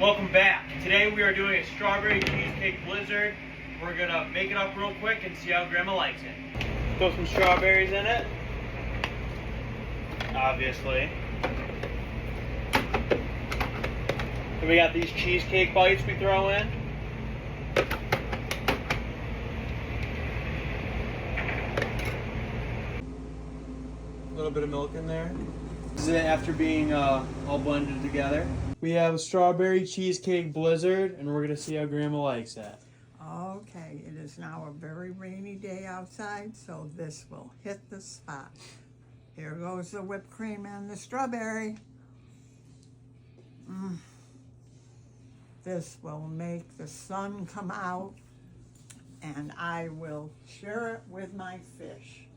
Welcome back. Today we are doing a strawberry cheesecake blizzard. We're gonna make it up real quick and see how Grandma likes it. Throw some strawberries in it. Obviously. And we got these cheesecake bites we throw in. A little bit of milk in there. This is it after being all blended together. We have a strawberry cheesecake blizzard, and we're gonna see how Grandma likes that. Okay, it is now a very rainy day outside, so this will hit the spot. Here goes the whipped cream and the strawberry. This will make the sun come out, and I will share it with my fish.